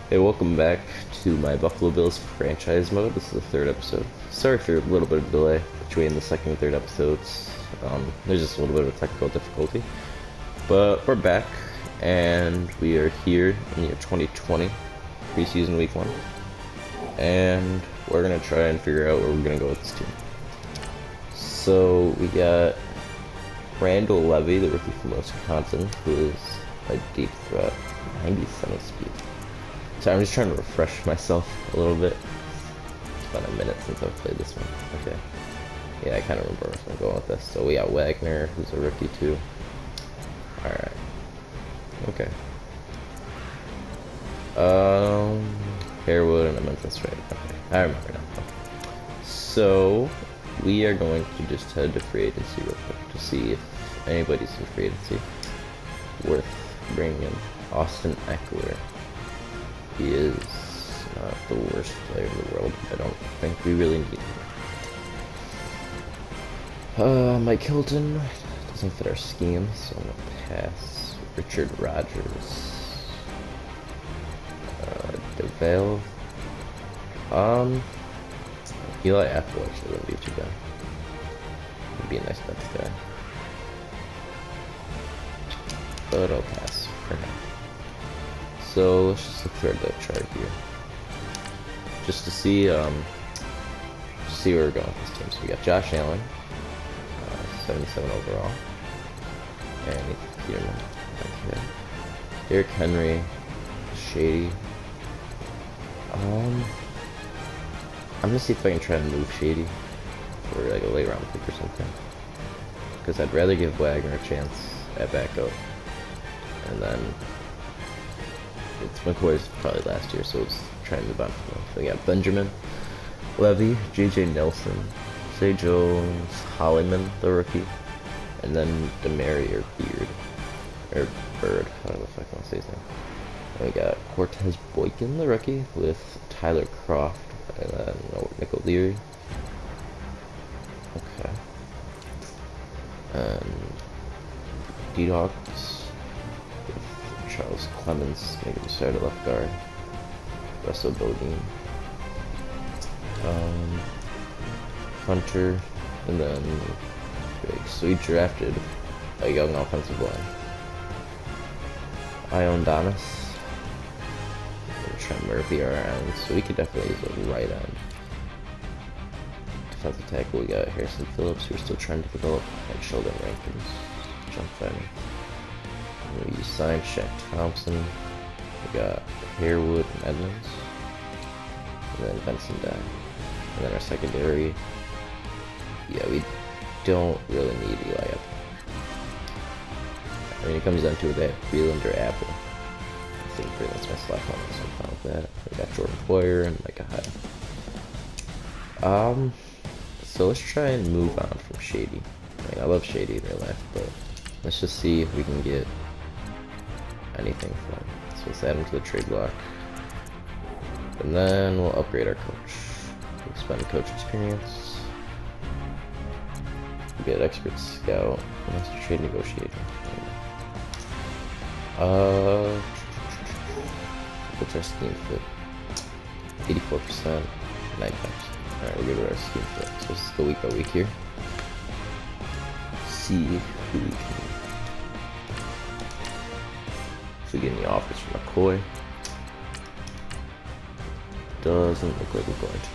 Hey, welcome back to my Buffalo Bills franchise mode. This is the third episode. Sorry for a little bit of delay between the second and third episodes. There's just a little bit of a technical difficulty. But we're back, and we are here in the year 2020, preseason week 1. And we're going to try and figure out where we're going to go with this team. So we got Randall Levy, the rookie from Wisconsin, who is a deep threat, 97 speed. So I'm just trying to refresh myself a little bit. It's been a minute since I've played this one. Okay. Yeah, I kind of remember where I'm going with this. So we got Wagner, who's a rookie too. Alright. Okay. Harewood, and I meant this right. Okay. I remember now. Okay. So we are going to just head to free agency real quick to see if anybody's in free agency worth bringing in. Austin Eckler. He is not the worst player in the world. I don't think we really need him. Mike Hilton doesn't fit our scheme, so I'm gonna pass. Richard Rodgers. DeVale. Eli Apple actually wouldn't be too bad. Would be a nice bet guy. But I'll pass for now. So let's just look through our depth chart here, just to see where we're going with this team. So we got Josh Allen, 77 overall, and Peterman. Okay. Derrick Henry, Shady. I'm gonna see if I can try and move Shady for like a late round pick or something, because I'd rather give Wagner a chance at backup, and then. It's McCoy's probably last year, so it's trying to move on from him. So we got Benjamin, Levy, J.J. Nelson, Zay Jones, Hollyman, the rookie, and then Demary or Beard, or Bird, however the fuck I want to say his name. And we got Cortez Boykin, the rookie, with Tyler Croft, and then Nick O'Leary. Okay. And D-Dogs. Charles Clemens, maybe we start at left guard. Russell Bodine. Hunter, and then Greg. So we drafted a young offensive line. Ion Donis. And Trent Murphy are around, so we could definitely use a right end. Defensive tackle, we got Harrison Phillips, who we're still trying to develop, and Sheldon Rankins. Jump fighter. We signed Shaq Thompson. We got Harewood and Edmonds. And then Benson Dye. And then our secondary. Yeah, we don't really need Eli Apple. I mean, it comes down to that Freeland or Apple. I think Freeland's my slot corner, so I'm fine with that. We got Jordan Poyer and Micah Hyde. So let's try and move on from Shady. I mean, I love Shady in real life, but let's just see if we can get anything from him. So let's add him to the trade block. And then we'll upgrade our coach. We'll spend coach experience. We get expert scout. Master trade negotiator. What's our scheme fit? 84%, 9 times. Alright, we'll give it our scheme fit. So this is the week by week here. See who we can. We get any offers from McCoy. Doesn't look like we're going to.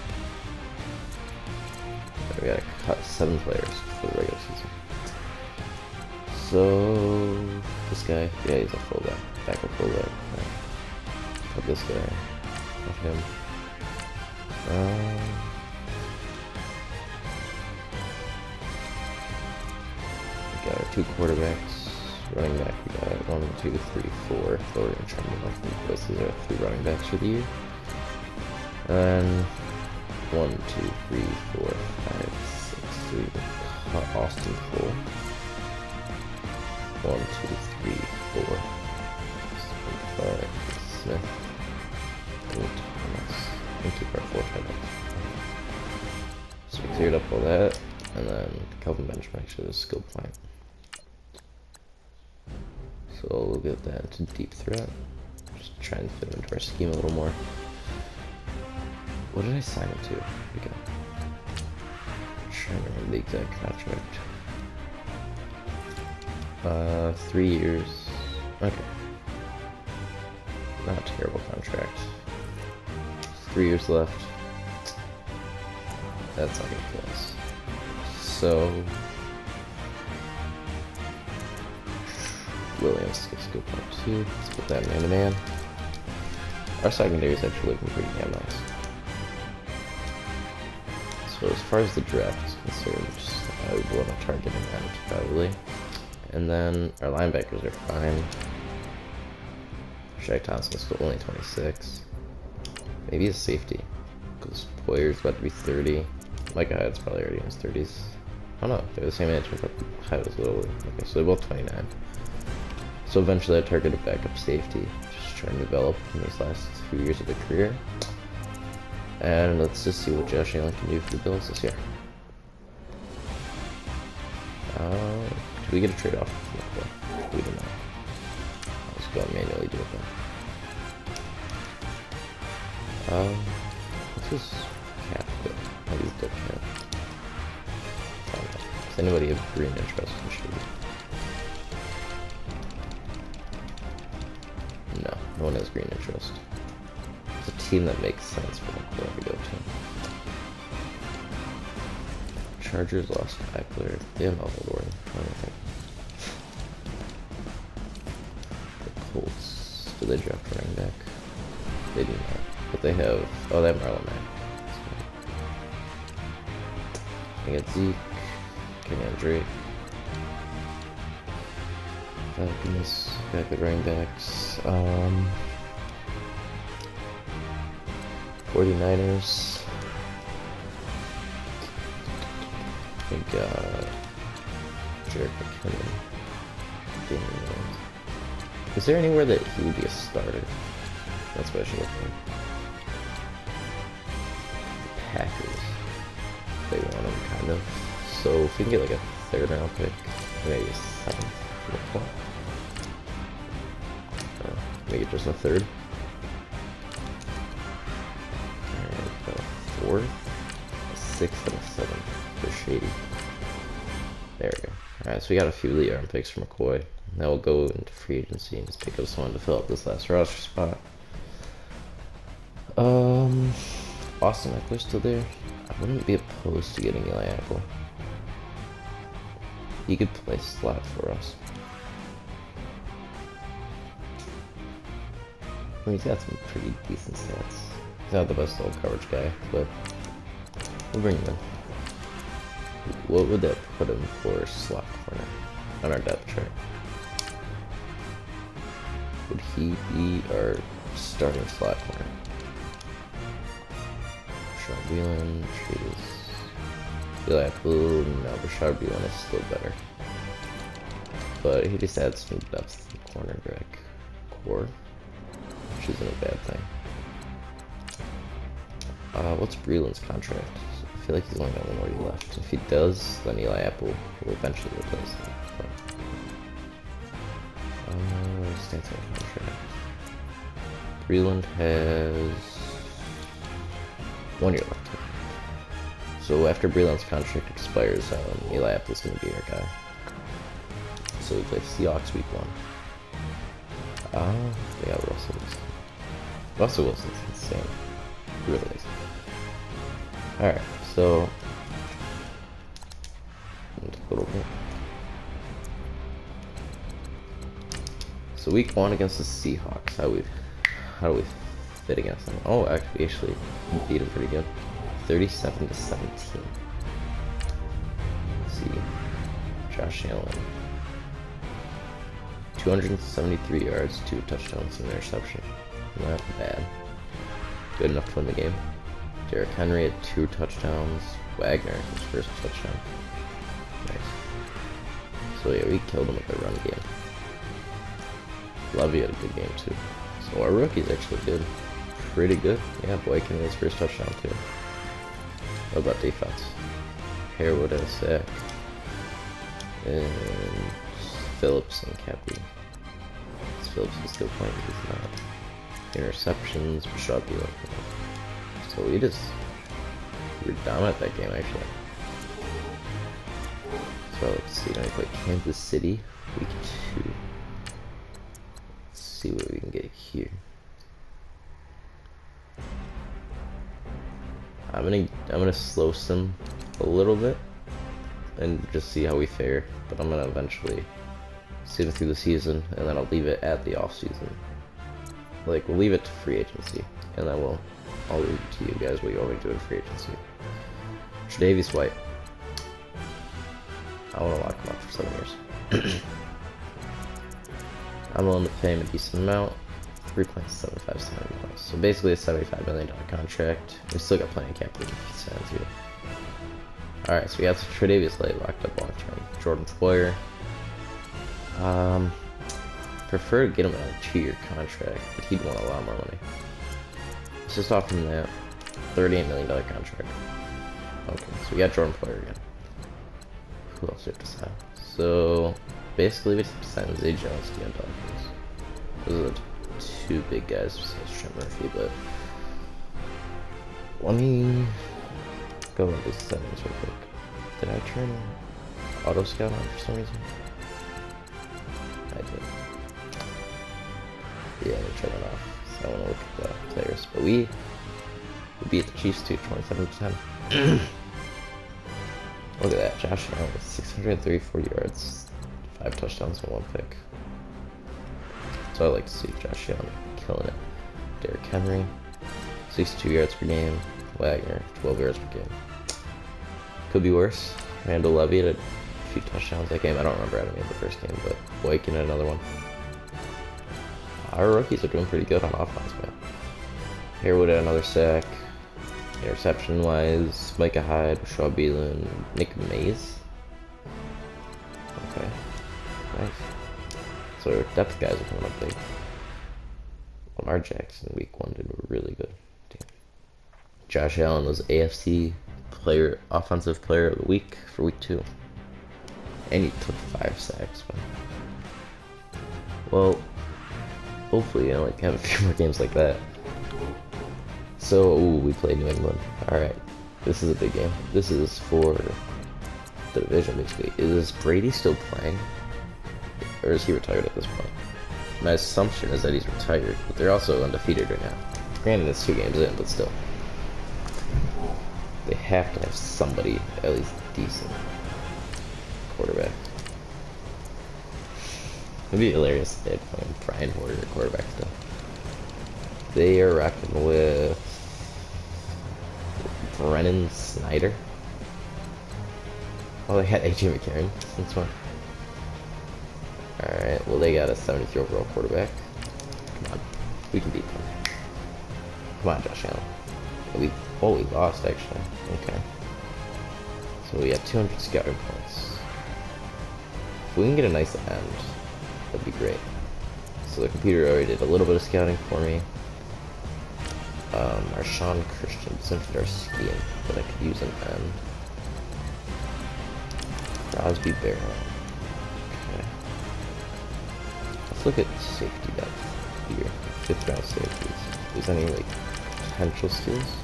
We gotta cut 7 players for the regular season. So this guy, yeah, he's a fullback, backup fullback. Right. Cut this guy, cut him. We got our 2 quarterbacks. Running back, we got 1, 2, 3, 4. So we're gonna try to move on from this. These are 3 running backs for the year. And 1, 2, 3, 4, 5, 6. So we can cut Austin Cole. 1, 2, 3, 4. 5, Smith. And Thomas. And keep our 4 tight ends. So we cleared up all that. And then Kelvin Benjamin actually was a skill point. So we'll get that into deep threat. Just try and fit him into our scheme a little more. What did I sign him to? Here we go. I'm trying to remember the exact contract. 3 years. Okay. Not a terrible contract. 3 years left. That's not gonna kill us. So Williams gets skill point 2. Let's put that man to man. Our secondary is actually looking pretty damn nice. So as far as the draft is concerned, I would want to target an end probably. And then our linebackers are fine. Shaq Thompson's still only 26. Maybe a safety, because Poyer's about to be 30. Micah Hyde's probably already in his 30s. I don't know, they're the same age, but Hyde was a little older. Okay, so they're both 29. So eventually I target a backup safety, just trying to develop in these last few years of their career. And let's just see what Josh Allen can do for the Bills this year. Do we get a trade-off? No, we do not. I'll just go and manually do it then. This is cap, but I'll use dead cap. Does anybody have green interest in shooting? No, no one has green interest. It's a team that makes sense for them to go to. Chargers lost Eckler. They have Melvin. I don't think. The Colts. Did they draft running back? They do not. But they have. Oh, they have Marlon Mack. They got Zeke. Kenyan Drake. Falcons. Got good running backs. 49ers. We got Jared McKinnon. Is there anywhere that he would be a starter? That's what I should look for. The Packers. They want him, kind of. So if we can get like a 3rd round pick, maybe a 7th. Make it just a 3rd. And a 4th, a 6th, and a 7th. They're shady. There we go. Alright, so we got a few late round picks for McCoy. Now we'll go into free agency and just pick up someone to fill up this last roster spot. Austin Eckler's still there. I wouldn't be opposed to getting Eli Apple. He could play slot for us. I mean, he's got some pretty decent stats. He's not the best little coverage guy, but we'll bring him in. What would that put him for slot corner on our depth chart? Would he be our starting slot corner? Rashad Whelan, Eli Apple, no, Rashad Whelan is still better. But he just adds some depth to the cornerback core, which isn't a bad thing. What's Breeland's contract? I feel like he's only got 1 more year left. If he does, then Eli Apple will eventually replace him. Stats on contract. Breeland has 1 year left. So after Breeland's contract expires, Eli Apple's going to be our guy. So we play Seahawks week 1. They got Russell Wilson. Russell Wilson's insane. He really is. Alright, so a little bit. So week 1 against the Seahawks. How do we fit against them? Oh, actually beat them pretty good. 37-17. Let's see. Josh Allen. 273 yards, 2 touchdowns, and an interception. Not bad. Good enough to win the game. Derrick Henry had 2 touchdowns. Wagner, his first touchdown. Nice. So yeah, we killed him with the run game. Lovey had a good game too. So our rookie's actually good. Pretty good. Yeah, Boykin had his first touchdown too. What about defense? Harewood had a sack. And Phillips and Cappy. Phillips is still playing, he's not. interceptions, Bashad Beal. So we were dominant that game actually. So let's see, then we play Kansas City week 2. Let's see what we can get here. I'm gonna slow sim a little bit and just see how we fare, but I'm gonna eventually sim through the season and then I'll leave it at the off season. Like, we'll leave it to free agency and then I'll leave it to you guys what you want me to do in free agency. Tre'Davious White, I want to lock him up for 7 years. I'm willing to pay him a decent amount. 3.75 million. So basically a $75 million contract. We still got plenty of cap room if he signs here. Alright, so we got Tre'Davious White locked up long term. Jordan Poyer. Prefer to get him on a 2-year contract, but he'd want a lot more money. Let's just offer him that $38 million contract. Okay, so we got Jordan Poyer again. Who else do we have to sign? So basically we just have to sign Zay Jones again. Those are the 2 big guys besides Trent Murphy, but let me go into the settings real quick. Did I turn auto scout on for some reason? I did. Yeah, I turn it off. So I want to look at the players. But we beat the Chiefs too, 27-10. Look at that, Josh Allen, 634 yards, 5 touchdowns and 1 pick. So I like to see Josh Allen killing it. Derrick Henry, 62 yards per game. Wagner, 12 yards per game. Could be worse. Randall Levy had a few touchdowns that game. I don't remember any of the first game, but Boykin had another one. Our rookies are doing pretty good on offense, man. Harewood had another sack. Interception wise, Micah Hyde, Bashad Beal, Nick Mays. Okay, nice. So our depth guys are coming up big. Lamar Jackson week 1 did really good. Damn. Josh Allen was AFC offensive player of the week for week 2. And he took 5 sacks, man. Well, hopefully I have a few more games like that. So, we played New England. Alright, this is a big game. This is for the division, basically. Is Brady still playing? Or is he retired at this point? My assumption is that he's retired, but they're also undefeated right now. Granted, it's 2 games in, but still. They have to have somebody at least decent quarterback. It'd be hilarious if they had Brian Hoyer at quarterback still. They are rocking with Brennan Snyder. Oh, they had AJ McCarron. That's fun. Alright, well, they got a 73 overall quarterback. Come on. We can beat them. Come on, Josh Allen. We lost, actually. Okay. So we have 200 scouting points. If we can get a nice end, that'd be great. So the computer already did a little bit of scouting for me. Our Sean Christian centered our scheme, but I could use an end. Crosby Barrow. Okay. Let's look at safety depth here. 5th round safeties. Is any potential steals?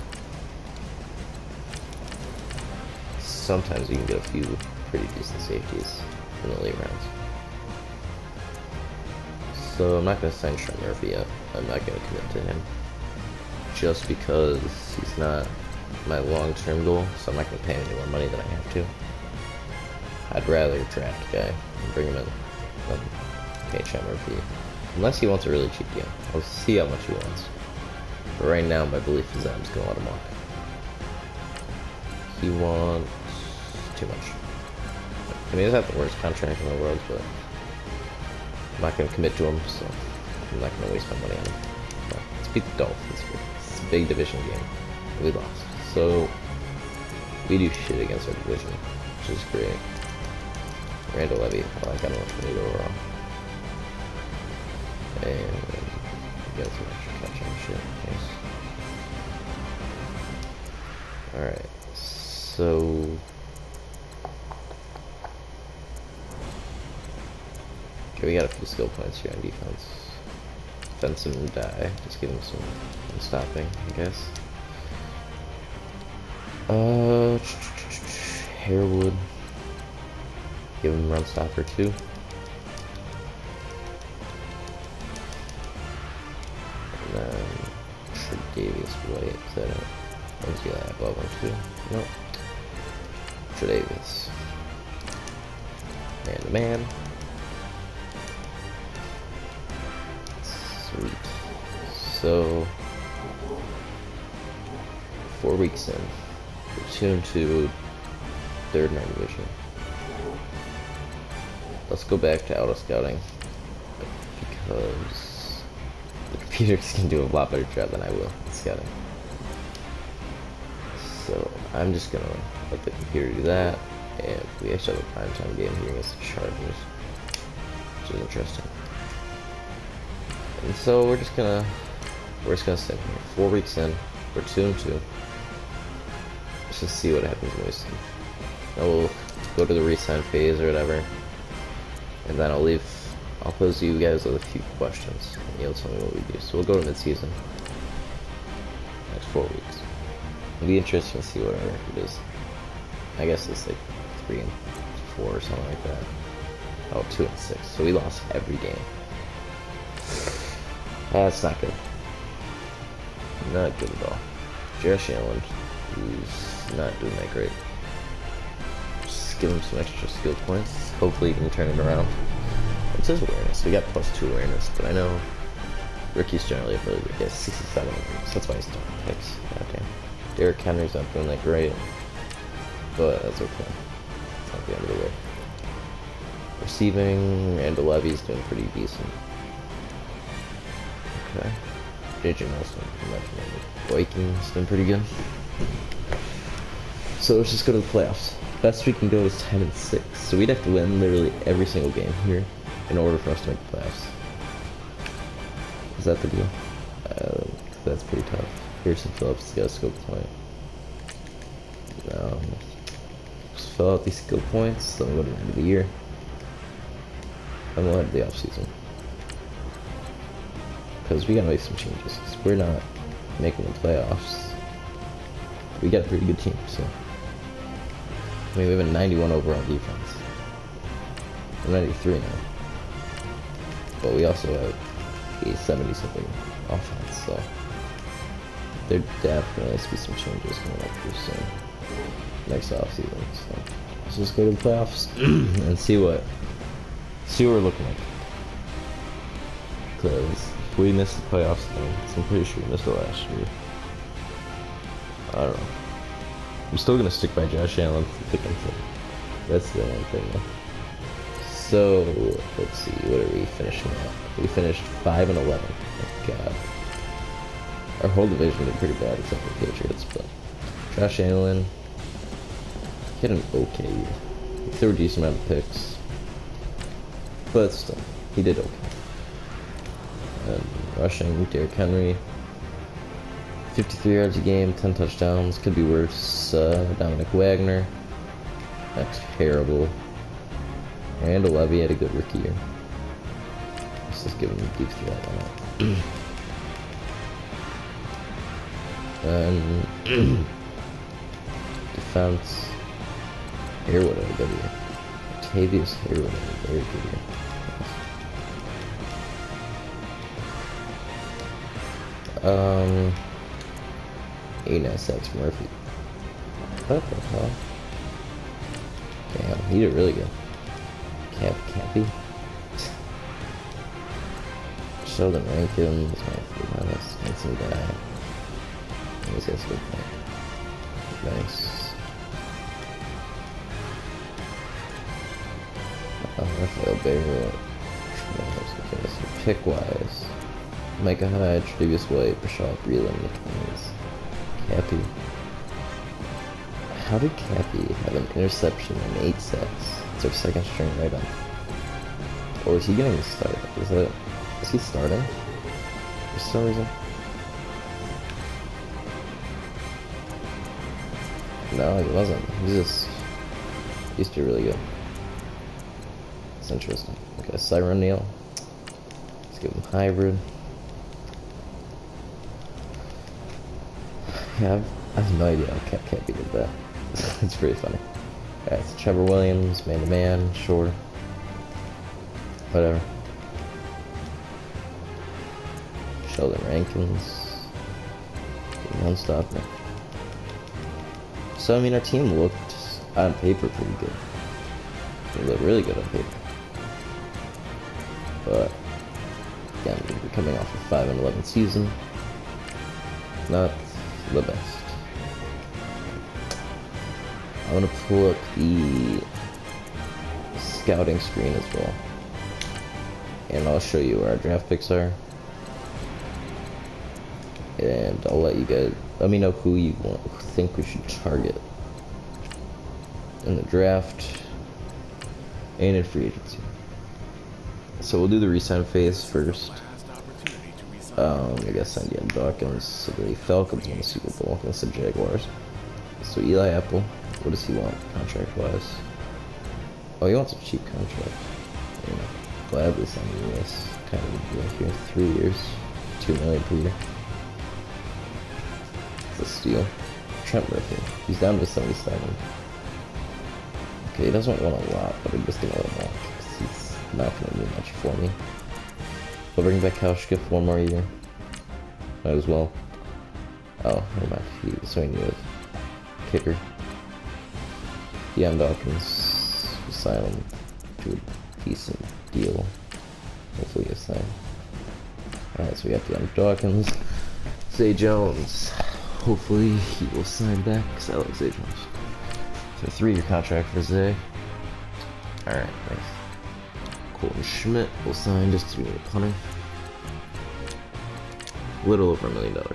Sometimes you can get a few pretty decent safeties in the late rounds. So I'm not going to sign Trent Murphy yet. I'm not going to commit to him. Just because he's not my long-term goal, so I'm not going to pay him any more money than I have to. I'd rather draft a guy and bring him in than pay Trent Murphy. Unless he wants a really cheap deal. I'll see how much he wants. But right now, my belief is that I'm just going to let him walk. He wants too much. I mean, he's not the worst contract in the world, but I'm not going to commit to him, so I'm not going to waste my money on him. But let's beat the Dolphins here. It's a big division game. We lost. So, we do shit against our division, which is great. Randall Levy, I like, I don't know what to do overall. And we got some extra catch on shit. Nice. Alright, so okay, we got a few skill points here on defense. fence him and die. Just give him some stopping, I guess. Harewood. Give him run stopper too. And then Tre'Davious White. Is that it? Let's get that above him too. Nope. Tre'Davious. Man to man. Sweet. So 4 weeks in, we're 2-2, third in our division. Let's go back to auto scouting because the computers can do a lot better job than I will at scouting. So I'm just gonna let the computer do that, and we actually have a primetime game here against the Chargers, which is interesting. And so we're just gonna sit here. 4 weeks in, we're 2-2. Let's just see what happens when we see. Then we'll go to the re-sign phase or whatever, and then I'll pose you guys with a few questions, and you'll tell me what we do. So we'll go to mid-season. Next 4 weeks. It'll be interesting to see what our record is. I guess it's like 3-4 or something like that. Oh, 2-6. So we lost every game. That's not good. Not good at all. Josh Allen, who's not doing that great. Just give him some extra skill points. Hopefully he can turn it around. What's his awareness? We got +2 awareness, but I know rookies generally have really good. He has 67 awareness. That's why he's throwing picks. Goddamn. Derrick Henry's not doing that great, but that's okay. It's not the end of the way. Receiving, and Levy's doing pretty decent. Okay. JJ Nelson from the Vikings doing pretty good. So let's just go to the playoffs. Best we can go is 10-6. So we'd have to win literally every single game here in order for us to make the playoffs. Is that the deal? That's pretty tough. Pearson Phillips got a skill point. Just fill out these skill points, then we'll go to the end of the year. Then we'll head to the offseason. Because we gotta make some changes. Because we're not making the playoffs. We got a pretty good team, so. I mean, we have a 91 overall defense. We're 93 now. But we also have a 70-something offense, so. There definitely has to be some changes coming up pretty soon. Next offseason, so. Let's just go to the playoffs and see what we're looking like. Because if we missed the playoffs again, I'm pretty sure we missed it last year. I don't know. I'm still gonna stick by Josh Allen thick and thin. That's the only thing though. So let's see, what are we finishing at? We finished 5-11. Oh god. Our whole division did pretty bad except for the Patriots, but Josh Allen he had an okay year. He threw a decent amount of picks. But still, he did okay. And rushing, Derrick Henry, 53 yards a game, 10 touchdowns, could be worse. Dominic Wagner, that's terrible. Randall Levy had a good rookie year. Let's just give him a deep threat on that. And defense, Harewood had a good year. Octavius Harewood had a very good year. That's Murphy. What the hell? Damn, he did really good. Cappy. Sheldon Rankin is my honest. Handsome guy. He's got a good point. Nice. Rafael Barrett. Okay, so pick wise. Micah Hyde, Tre'Davious White, Rashad Breeland, McCombs, Cappy. How did Cappy have an interception and 8 sacks? It's our second string right on. Or is he getting started? Is he starting? For some reason? No, he wasn't. He's still really good. It's interesting. Okay, Cyron Neal. Let's give him hybrid. I have no idea how Cap can't be did that. It's pretty funny. Alright, so Trevor Williams, man to man, sure. Whatever. Sheldon Rankins. Non-stop. So I mean, our team looked on paper pretty good. They looked really good on paper. But again, we're coming off a 5-11 season. Not the best. I'm gonna pull up the scouting screen as well, and I'll show you where our draft picks are, and I'll let me know who you think we should target in the draft and in free agency. So we'll do the re-sign phase first. I guess Andy Dawkins. So the Falcons won the Super Bowl against the Jaguars. So Eli Apple, what does he want contract-wise? Oh, he wants a cheap contract. Gladly sign this kind of a deal here. 3 years, $2 million per year. It's a steal. Trent Murphy, he's down to 77. Okay, he doesn't want a lot, but I'm just gonna let him walk because he's not gonna do much for me. I'll bring back Kaushka for 1 more year. Might as well. Oh, never mind. So he knew it. Kicker. Deion Dawkins. We'll sign him to a decent deal. Hopefully he'll sign. Alright, so we got Deion Dawkins. Zay Jones. Hopefully he will sign back because I like Zay Jones. So 3-year contract for Zay. Alright, nice. Colton Schmidt will sign just to be a punter. A little over $1 million. There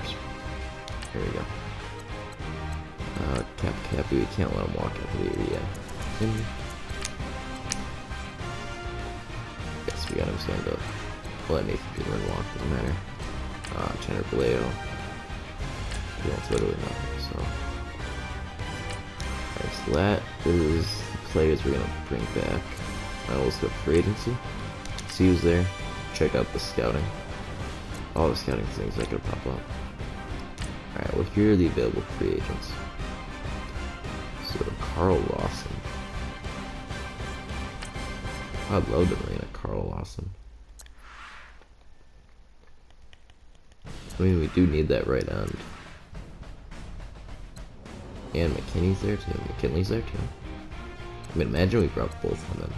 we go. Cappy, we can't let him walk after the year yet. Guess we got him stand up. We'll let Nathan Peterman walk, doesn't matter. Tanner Vallejo. He wants literally nothing, so. Alright, so that is the players we're gonna bring back. Let's go free agency. See who's there. Check out the scouting. All the scouting things that could pop up. Alright, well here are the available free agents. So Carl Lawson. I'd love to bring in a Carl Lawson. I mean, we do need that right end. And McKinney's there too. McKinley's there too. I mean, imagine we brought both of them.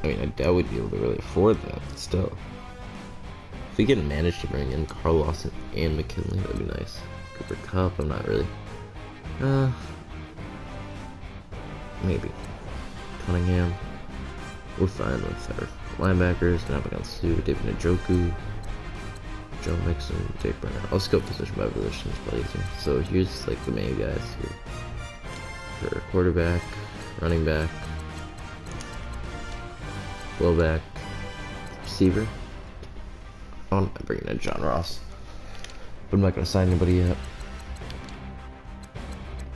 I mean, I doubt we'd be able to really afford that, but still. If we can manage to bring in Carl Lawson and McKinley, that'd be nice. Cooper Kupp, I'm not really. Maybe. Cunningham. We're fine with our linebackers. Nabagansue, David Njoku, Joe Mixon, Jake Brenner. I'll just go position by position, it's probably easier. So here's like the main guys here. For quarterback, running back, fullback, receiver. I'm bringing in John Ross, but I'm not going to sign anybody yet.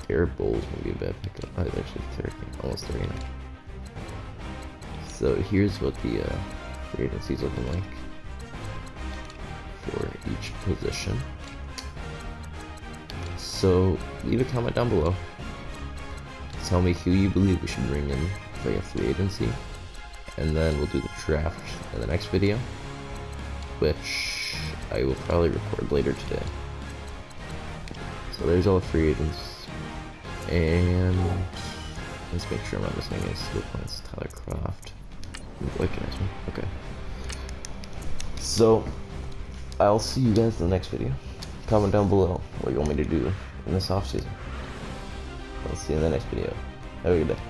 Garrett Bowles would be a bad pickup. Oh, he's actually 30, almost 30 now. So here's what the free agency's looking like for each position. So leave a comment down below. Tell me who you believe we should bring in for a free agency, and then we'll do the draft in the next video, which I will probably record later today. So there's all the free agents, and let's make sure I'm not missing any skill points. Tyler Croft, recognize me. Okay. So I'll see you guys in the next video. Comment down below what you want me to do in this offseason. I'll see you in the next video. Have a good day.